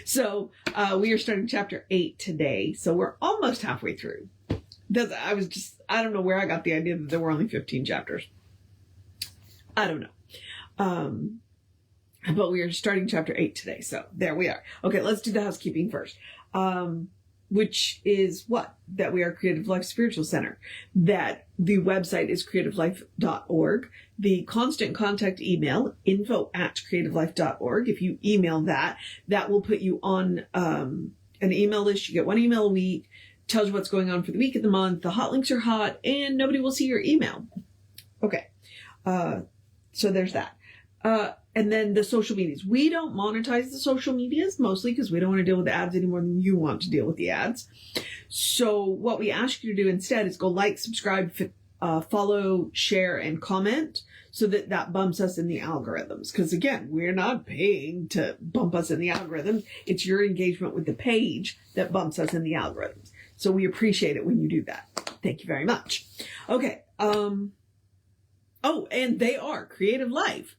So we are starting chapter 8 today. So we're almost halfway through. I don't know where I got the idea that there were only 15 chapters. I don't know. But we are starting chapter 8 today. So there we are. Okay, let's do the housekeeping first. Which is what? That we are Creative Life Spiritual Center. That the website is creativelife.org. The constant contact email, info@creativelife.org. If you email that will put you on an email list. You get one email a week, tells you what's going on for the week of the month. The hot links are hot, and nobody will see your email. Okay. So there's that. And then the social medias. We don't monetize the social medias, mostly because we don't want to deal with the ads any more than you want to deal with the ads. So what we ask you to do instead is go like, subscribe, follow, share, and comment so that bumps us in the algorithms. Because again, we're not paying to bump us in the algorithms. It's your engagement with the page that bumps us in the algorithms. So we appreciate it when you do that. Thank you very much. Okay. Oh, and they are Creative Life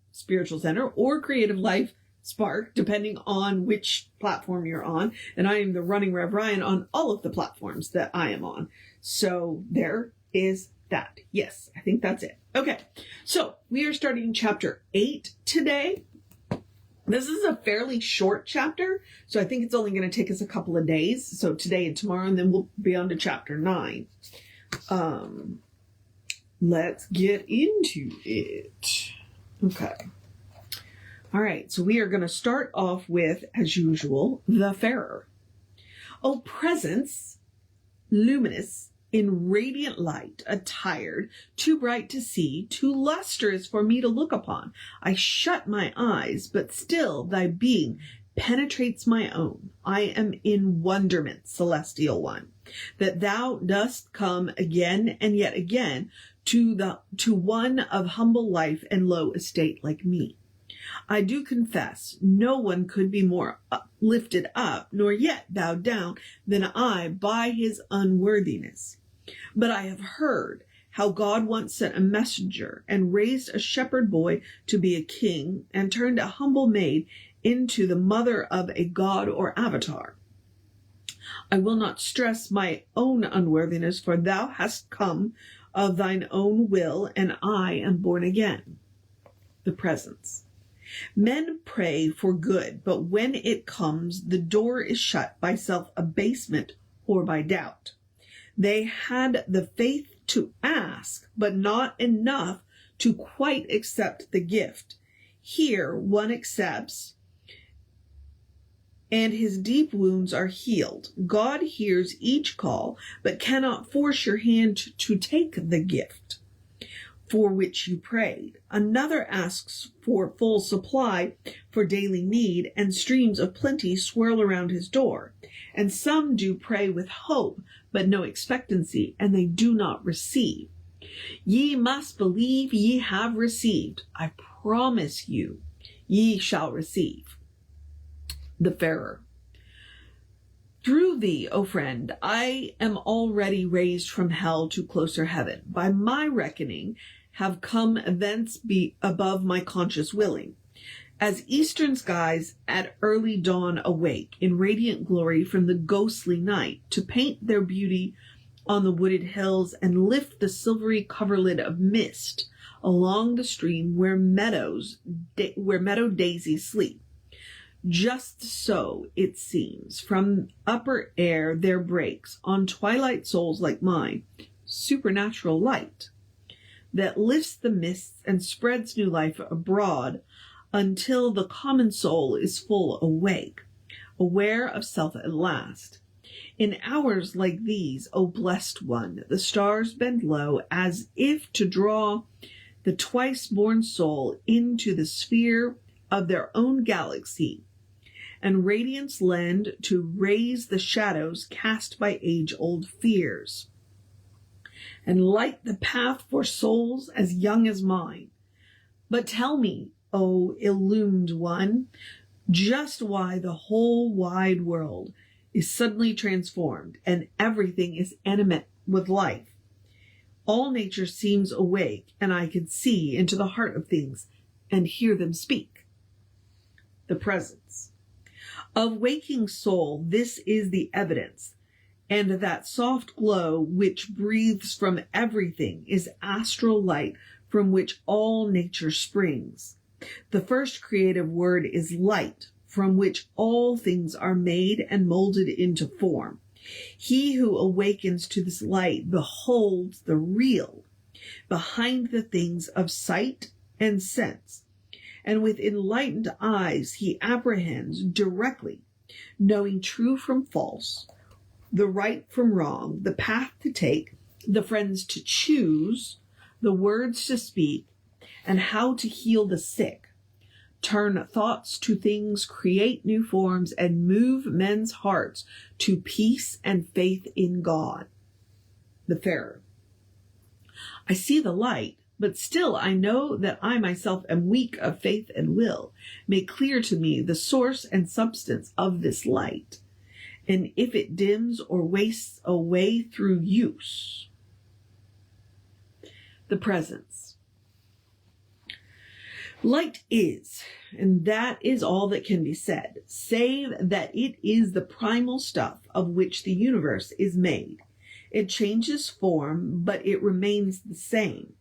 Spiritual Center or Creative Life Spark, depending on which platform you're on. And I am the running Rev Ryan on all of the platforms that I am on. So there is that. Yes, I think that's it. Okay, so we are starting chapter 8 today. This is a fairly short chapter, so I think it's only going to take us a couple of days. So today and tomorrow, and then we'll be on to chapter 9. Let's get into it. Okay. All right. So we are going to start off with, as usual, the Farer. O presence, luminous, in radiant light, attired, too bright to see, too lustrous for me to look upon. I shut my eyes, but still thy being penetrates my own. I am in wonderment, celestial one, that thou dost come again and yet again to one of humble life and low estate like me. I do confess no one could be more lifted up, nor yet bowed down than I by his unworthiness. But I have heard how God once sent a messenger and raised a shepherd boy to be a king and turned a humble maid into the mother of a god or avatar. I will not stress my own unworthiness, for thou hast come of thine own will, and I am born again. The presence. Men pray for good, but when it comes, the door is shut by self-abasement or by doubt. They had the faith to ask, but not enough to quite accept the gift. Here one accepts, and his deep wounds are healed. God hears each call, but cannot force your hand to take the gift for which you prayed. Another asks for full supply for daily need, and streams of plenty swirl around his door. And some do pray with hope, but no expectancy, and they do not receive. Ye must believe ye have received. I promise you, ye shall receive. The Farer. Through thee, O friend, I am already raised from hell to closer heaven. By my reckoning, have come thence be above my conscious willing. As eastern skies at early dawn awake in radiant glory from the ghostly night, to paint their beauty on the wooded hills and lift the silvery coverlid of mist along the stream where meadow daisies sleep. Just so, it seems, from upper air there breaks on twilight souls like mine supernatural light that lifts the mists and spreads new life abroad until the common soul is full awake, aware of self at last. In hours like these, O blessed one, the stars bend low as if to draw the twice-born soul into the sphere of their own galaxy, and radiance lend to raise the shadows cast by age-old fears, and light the path for souls as young as mine. But tell me, O illumined one, just why the whole wide world is suddenly transformed, and everything is animate with life. All nature seems awake, and I can see into the heart of things and hear them speak. The presence. Of waking soul, this is the evidence, and that soft glow which breathes from everything is astral light from which all nature springs. The first creative word is light, from which all things are made and molded into form. He who awakens to this light beholds the real behind the things of sight and sense, and with enlightened eyes he apprehends directly, knowing true from false, the right from wrong, the path to take, the friends to choose, the words to speak, and how to heal the sick, turn thoughts to things, create new forms, and move men's hearts to peace and faith in God. The Farer. I see the light, but still I know that I myself am weak of faith and will. Make clear to me the source and substance of this light, and if it dims or wastes away through use. The Presence. Light is, and that is all that can be said, save that it is the primal stuff of which the universe is made. It changes form, but it remains the same.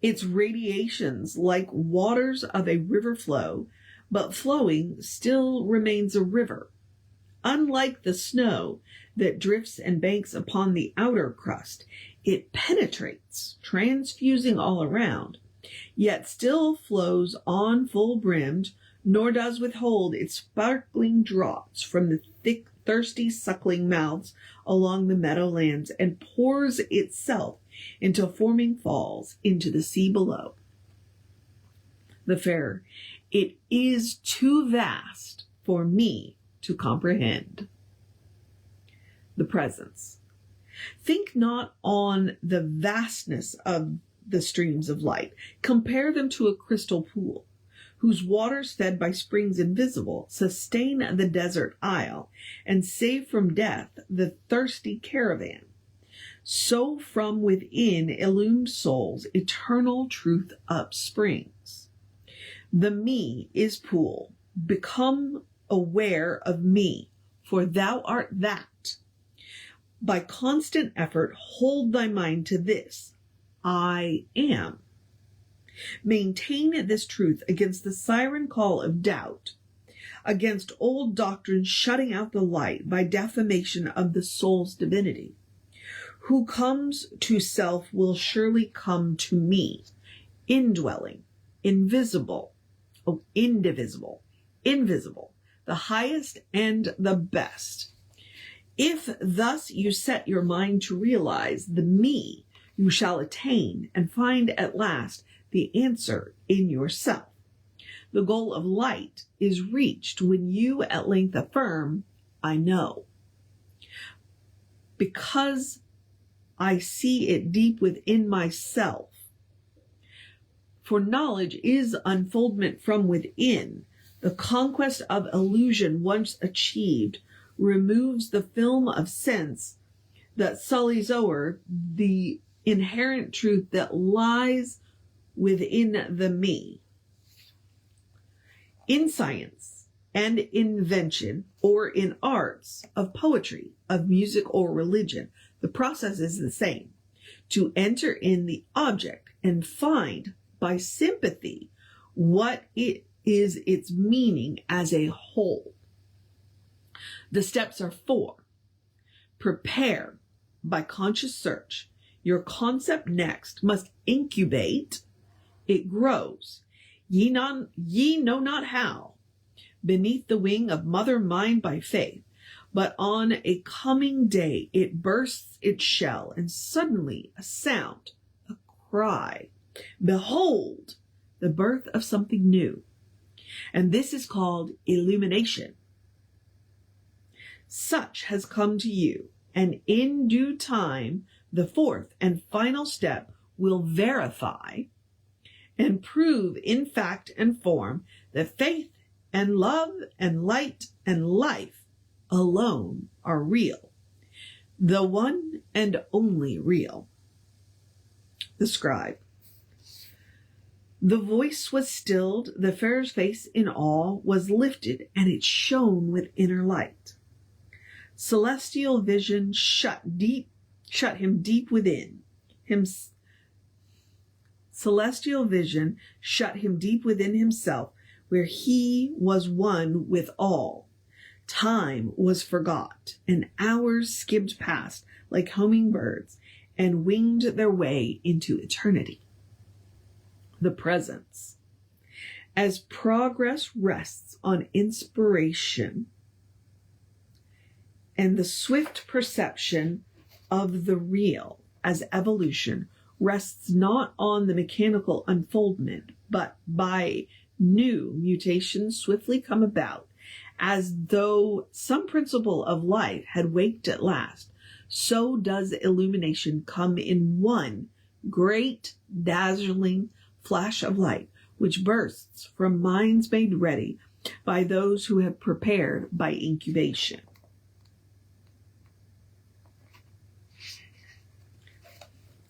Its radiations, like waters of a river, flow, but flowing still remains a river. Unlike the snow that drifts and banks upon the outer crust, it penetrates, transfusing all around, yet still flows on full brimmed, nor does withhold its sparkling draughts from the thick, thirsty, suckling mouths along the meadowlands, and pours itself into forming falls into the sea below. The Farer. It is too vast for me to comprehend. The Presence. Think not on the vastness of the streams of light. Compare them to a crystal pool, whose waters, fed by springs invisible, sustain the desert isle, and save from death the thirsty caravan. So from within illumined souls eternal truth upsprings. The me is pool. Become aware of me, for thou art that. By constant effort hold thy mind to this, I am. Maintain this truth against the siren call of doubt, against old doctrine shutting out the light by defamation of the soul's divinity. Who comes to self will surely come to me, indwelling, invisible, indivisible, invisible, the highest and the best. If thus you set your mind to realize the me, you shall attain and find at last the answer in yourself. The goal of light is reached when you at length affirm, I know. Because I see it deep within myself. For knowledge is unfoldment from within. The conquest of illusion once achieved removes the film of sense that sullies o'er the inherent truth that lies within the me. In science and invention, or in arts of poetry, of music or religion, the process is the same. To enter in the object and find by sympathy what it is its meaning as a whole. The steps are 4. Prepare by conscious search. Your concept next must incubate. It grows. Ye know not how. Beneath the wing of mother mind by faith. But on a coming day it bursts its shell, and suddenly a sound, a cry. Behold, the birth of something new. And this is called illumination. Such has come to you, and in due time the 4th and final step will verify and prove in fact and form that faith and love and light and life alone are real, the one and only real. The Scribe. The voice was stilled, the Farer's face in awe was lifted, and it shone with inner light. Celestial vision shut him deep within celestial vision shut him deep within himself, where he was one with all. Time was forgot, and hours skimmed past like homing birds and winged their way into eternity. The presence. As progress rests on inspiration and the swift perception of the real as evolution rests not on the mechanical unfoldment, but by new mutations swiftly come about, as though some principle of life had waked at last, so does illumination come in one great, dazzling flash of light, which bursts from minds made ready by those who have prepared by incubation.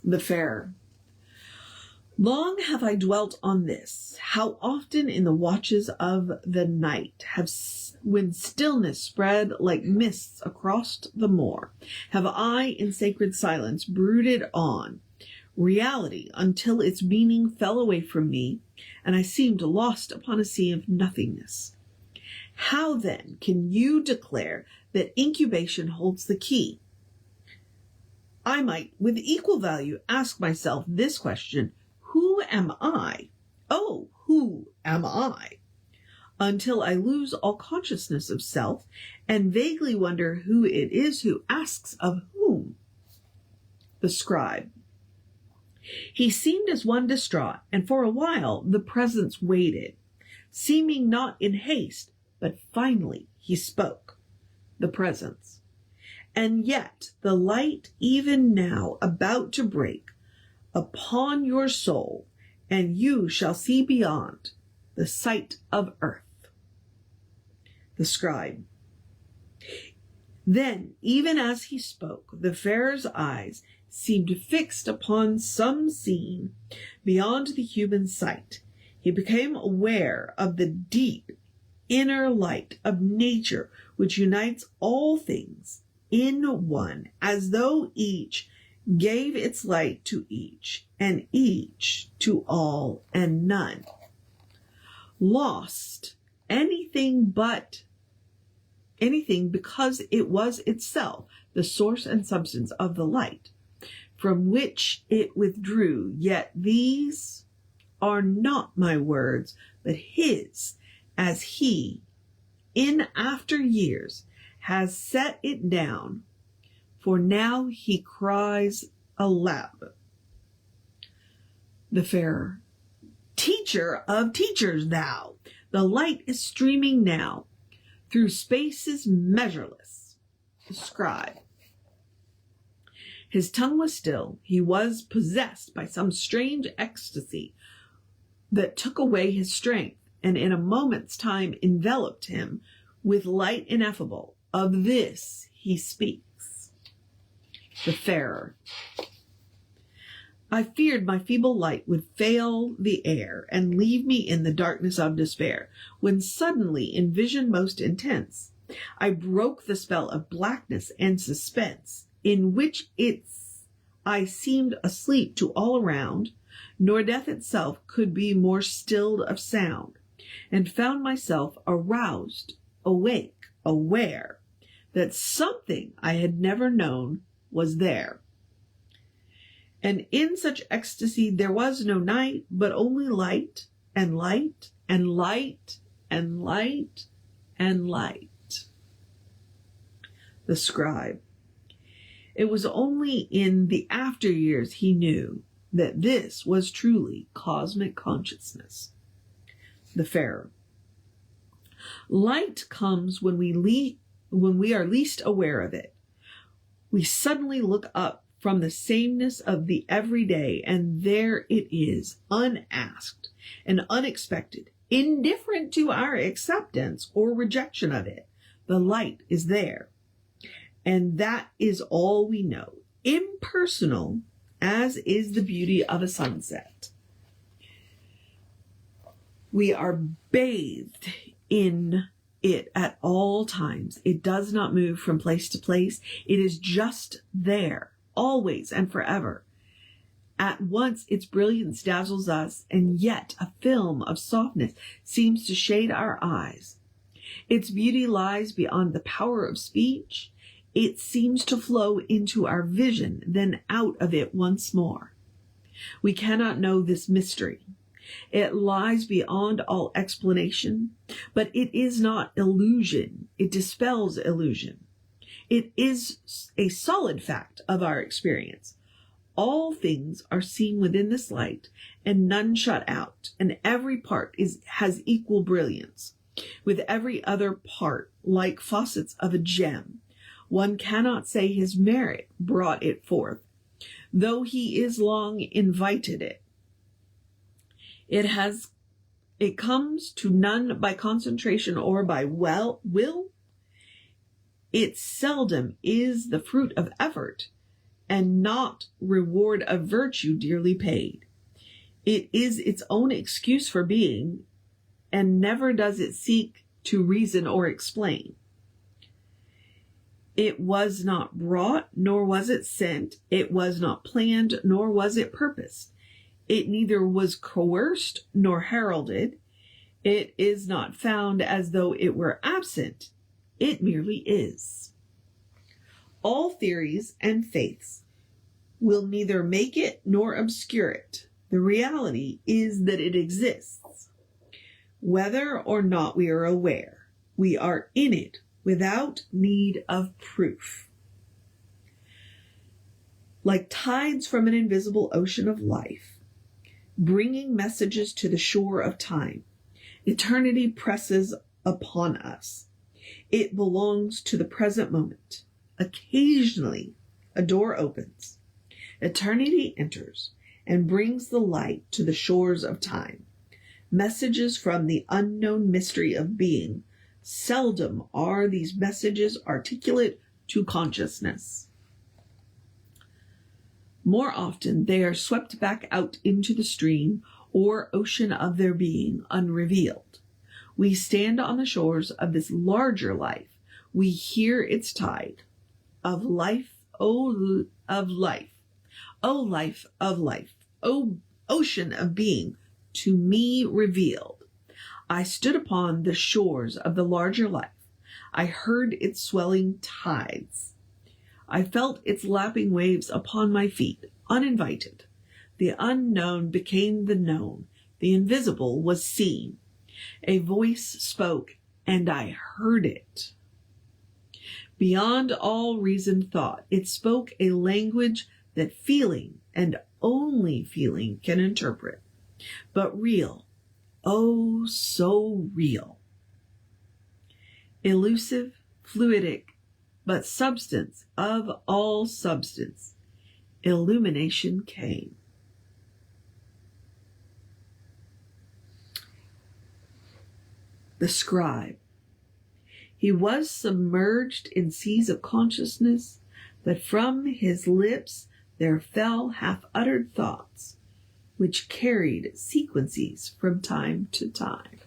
The Farer. Long have I dwelt on this, how often in the watches of the night when stillness spread like mists across the moor, have I in sacred silence brooded on reality until its meaning fell away from me, and I seemed lost upon a sea of nothingness. How then can you declare that incubation holds the key? I might with equal value ask myself this question: who am I? Oh, who am I? Until I lose all consciousness of self and vaguely wonder who it is who asks of whom. The scribe. He seemed as one distraught, and for a while the presence waited, seeming not in haste, but finally he spoke. The presence. And yet the light even now about to break upon your soul, and you shall see beyond the sight of earth. The scribe. Then, even as he spoke, the Farer's eyes seemed fixed upon some scene beyond the human sight. He became aware of the deep inner light of nature which unites all things in one, as though each gave its light to each, and each to all, and none lost anything because it was itself the source and substance of the light, from which it withdrew. Yet these are not my words, but his, as he, in after years, has set it down, for now he cries aloud. The Farer. Teacher of teachers thou, the light is streaming now through spaces measureless. The scribe. His tongue was still. He was possessed by some strange ecstasy that took away his strength, and in a moment's time enveloped him with light ineffable. Of this he speaks. The Farer. I feared my feeble light would fail the air and leave me in the darkness of despair, when suddenly, in vision most intense, I broke the spell of blackness and suspense, in which I seemed asleep to all around, nor death itself could be more stilled of sound, and found myself aroused, awake, aware that something I had never known was there. And in such ecstasy there was no night, but only light, and light, and light, and light, and light. The scribe. It was only in the after years he knew that this was truly cosmic consciousness. The Farer. Light comes when we are least aware of it. We suddenly look up from the sameness of the everyday, and there it is, unasked and unexpected, indifferent to our acceptance or rejection of it. The light is there, and that is all we know, impersonal as is the beauty of a sunset. We are bathed in it at all times. It does not move from place to place. It is just there, always and forever. At once its brilliance dazzles us, and yet a film of softness seems to shade our eyes. Its beauty lies beyond the power of speech. It seems to flow into our vision, then out of it once more. We cannot know this mystery. It lies beyond all explanation, but it is not illusion. It dispels illusion. It is a solid fact of our experience. All things are seen within this light, and none shut out, and every part has equal brilliance, with every other part like faucets of a gem. One cannot say his merit brought it forth, though he is long invited it. It comes to none by concentration or by will. It seldom is the fruit of effort, and not reward of virtue dearly paid. It is its own excuse for being, and never does it seek to reason or explain. It was not brought, nor was it sent. It was not planned, nor was it purposed. It neither was coerced nor heralded. It is not found as though it were absent. It merely is. All theories and faiths will neither make it nor obscure it. The reality is that it exists. Whether or not we are aware, we are in it without need of proof. Like tides from an invisible ocean of life, bringing messages to the shore of time, eternity presses upon us. It belongs to the present moment. Occasionally, a door opens. Eternity enters and brings the light to the shores of time. Messages from the unknown mystery of being. Seldom are these messages articulate to consciousness. More often, they are swept back out into the stream or ocean of their being, unrevealed. We stand on the shores of this larger life. We hear its tide of life, oh, of life, oh, life of life, oh, ocean of being, to me revealed. I stood upon the shores of the larger life. I heard its swelling tides. I felt its lapping waves upon my feet, uninvited. The unknown became the known. The invisible was seen. A voice spoke, and I heard it. Beyond all reasoned thought, it spoke a language that feeling, and only feeling, can interpret. But real, oh, so real. Elusive, fluidic, but substance of all substance. Illumination came. The scribe. He was submerged in seas of consciousness, but from his lips there fell half-uttered thoughts, which carried sequences from time to time.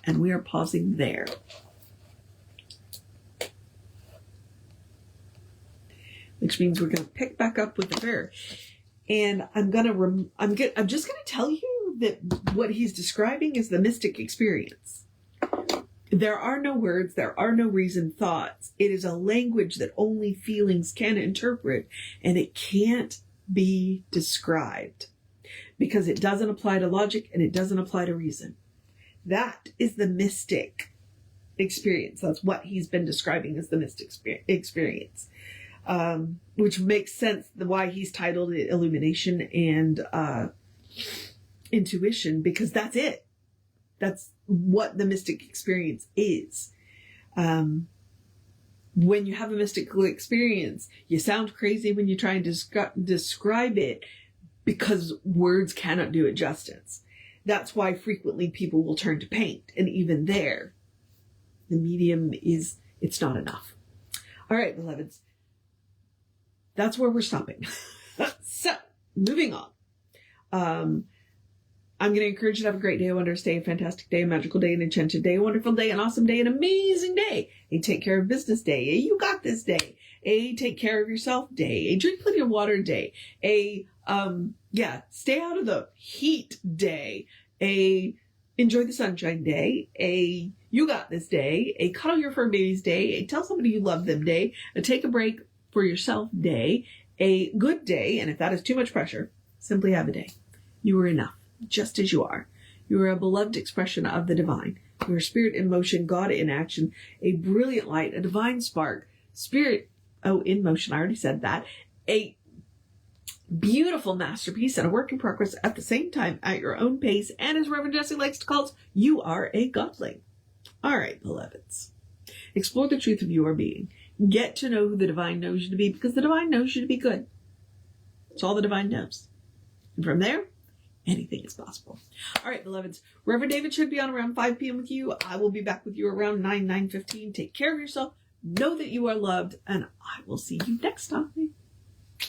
And we are pausing there. Which means we're going to pick back up with the prayer. And I'm just going to tell you that what he's describing is the mystic experience. There are no words, there are no reasoned thoughts. It is a language that only feelings can interpret, and it can't be described because it doesn't apply to logic and it doesn't apply to reason. That is the mystic experience. That's what he's been describing as the mystic experience, which makes sense why he's titled it Illumination and Intuition, because that's it. That's what the mystic experience is. When you have a mystical experience, you sound crazy when you try and describe it because words cannot do it justice. That's why frequently people will turn to paint. And even there, the medium it's not enough. All right, beloveds. That's where we're stopping. So, moving on. I'm going to encourage you to have a great day, a wondrous day, a fantastic day, a magical day, an enchanted day, a wonderful day, an awesome day, an amazing day, a take care of business day, a you got this day, a take care of yourself day, a drink plenty of water day, a, stay out of the heat day, a enjoy the sunshine day, a you got this day, a cuddle your fur babies day, a tell somebody you love them day, a take a break for yourself day, a good day, and if that is too much pressure, simply have a day. You are enough, just as you are. You are a beloved expression of the divine. You are spirit in motion, God in action, a brilliant light, a divine spark, spirit, in motion, I already said that, a beautiful masterpiece and a work in progress at the same time at your own pace, and as Reverend Jesse likes to call it, you are a godling. All right, beloveds. Explore the truth of your being. Get to know who the divine knows you to be, because the divine knows you to be good. It's all the divine knows. And from there, anything is possible. All right, beloveds. Reverend David should be on around 5 p.m. with you. I will be back with you around 9:15. Take care of yourself. Know that you are loved, and I will see you next time.